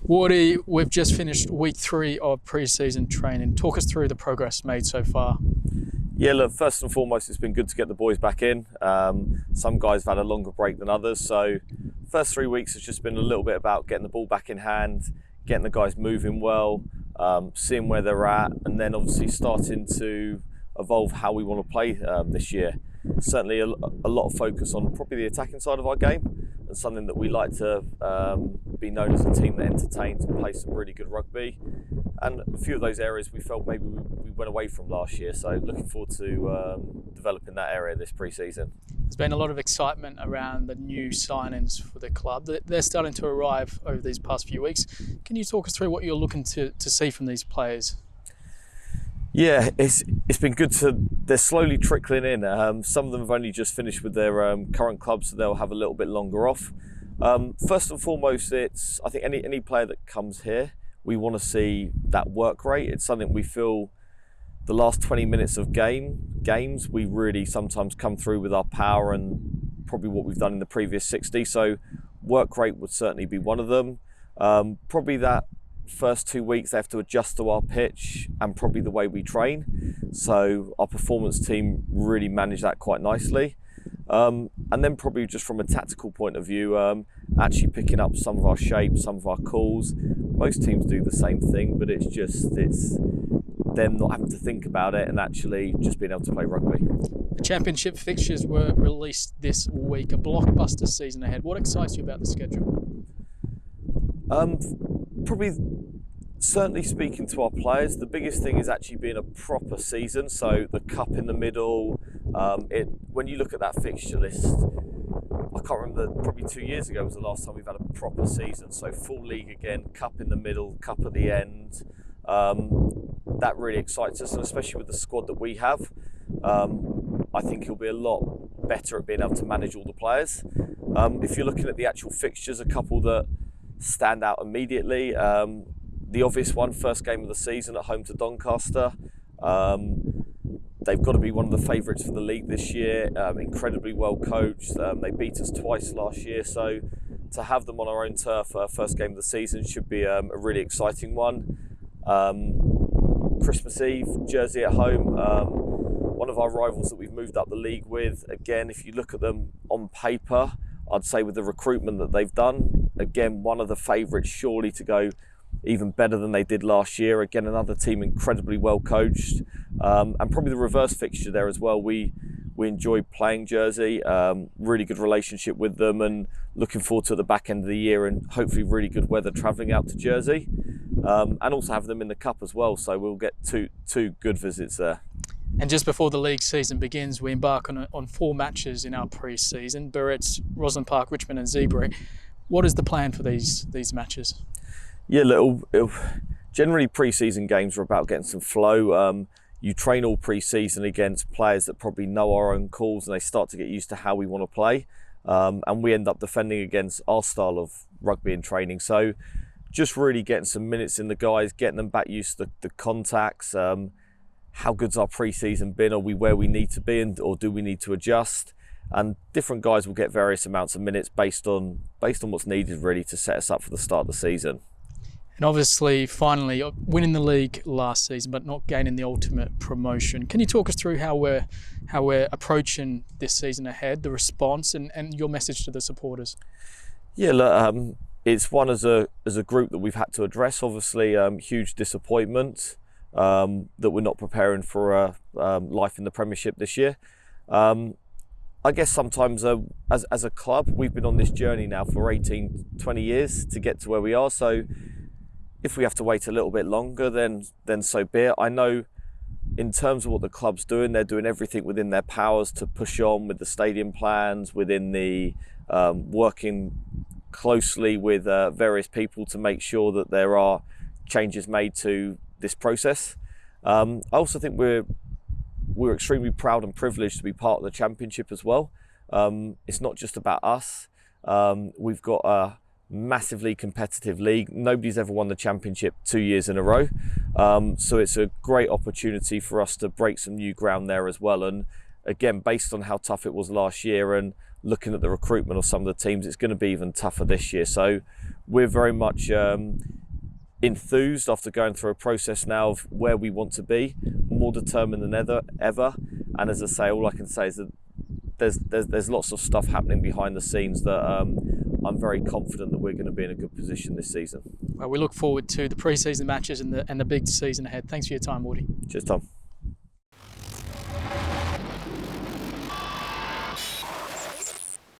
Wardy, we've just finished week 3 of pre-season training. Talk us through the progress made so far. Yeah, look, first and foremost, it's been good to get the boys back in. Some guys have had a longer break than others, so first 3 weeks has just been a little bit about getting the ball back in hand, getting the guys moving well, seeing where they're at, and then obviously starting to evolve how we want to play this year. Certainly a lot of focus on probably the attacking side of our game, and something that we like to be known as a team that entertains and plays some really good rugby. And a few of those areas we felt maybe we went away from last year, so looking forward to developing that area this pre-season. There's been a lot of excitement around the new signings for the club. They're starting to arrive over these past few weeks. Can you talk us through what you're looking to see from these players? Yeah, it's been good they're slowly trickling in. Some of them have only just finished with their current clubs, so they'll have a little bit longer off. First and foremost, I think any player that comes here, we want to see that work rate. It's something we feel the last 20 minutes of games, we really sometimes come through with our power and probably what we've done in the previous 60. So work rate would certainly be one of them. Probably that first 2 weeks they have to adjust to our pitch and probably the way we train. So our performance team really manage that quite nicely. And then probably just from a tactical point of view, actually picking up some of our shapes, some of our calls. Most teams do the same thing, but it's them not having to think about it and actually just being able to play rugby. The championship fixtures were released this week, a blockbuster season ahead. What excites you about the schedule? Probably certainly speaking to our players, the biggest thing is actually being a proper season. So the cup in the middle, when you look at that fixture list, I can't remember, probably 2 years ago was the last time we've had a proper season. So full league again, cup in the middle, cup at the end. That really excites us, and especially with the squad that we have, I think he'll be a lot better at being able to manage all the players. If you're looking at the actual fixtures, a couple that stand out immediately. The obvious one, first game of the season at home to Doncaster. They've got to be one of the favourites for the league this year. Incredibly well coached. They beat us twice last year, so to have them on our own turf first game of the season should be a really exciting one. Christmas Eve, Jersey at home. One of our rivals that we've moved up the league with. Again, if you look at them on paper, I'd say with the recruitment that they've done, again, one of the favourites surely to go even better than they did last year. Again, another team incredibly well coached, and probably the reverse fixture there as well. We enjoyed playing Jersey, really good relationship with them, and looking forward to the back end of the year and hopefully really good weather travelling out to Jersey, and also have them in the cup as well. So we'll get two good visits there. And just before the league season begins, we embark on 4 matches in our pre-season: Barrett's, Roslyn Park, Richmond and Zebra. What is the plan for these matches? Yeah, generally pre-season games are about getting some flow. You train all pre-season against players that probably know our own calls, and they start to get used to how we want to play. And we end up defending against our style of rugby and training. So just really getting some minutes in the guys, getting them back used to the contacts. How good's our pre-season been? Are we where we need to be, or do we need to adjust? And different guys will get various amounts of minutes based on what's needed really to set us up for the start of the season. And obviously, finally, winning the league last season, but not gaining the ultimate promotion. Can you talk us through how we're approaching this season ahead, the response, and your message to the supporters? Yeah, look, it's one as a group that we've had to address. Obviously, huge disappointment that we're not preparing for life in the Premiership this year. I guess sometimes as a club, we've been on this journey now for 18, 20 years to get to where we are. So if we have to wait a little bit longer, then so be it. I know in terms of what the club's doing, they're doing everything within their powers to push on with the stadium plans, within the working closely with various people to make sure that there are changes made to this process. I also think we're extremely proud and privileged to be part of the championship as well. It's not just about us. We've got a massively competitive league. Nobody's ever won the championship 2 years in a row. So it's a great opportunity for us to break some new ground there as well. And again, based on how tough it was last year and looking at the recruitment of some of the teams, it's going to be even tougher this year. So we're very much enthused after going through a process now of where we want to be, more determined than ever. And as I say, all I can say is that there's lots of stuff happening behind the scenes that I'm very confident that we're going to be in a good position this season. Well, we look forward to the pre-season matches and the big season ahead. Thanks for your time, Woody. Cheers, Tom.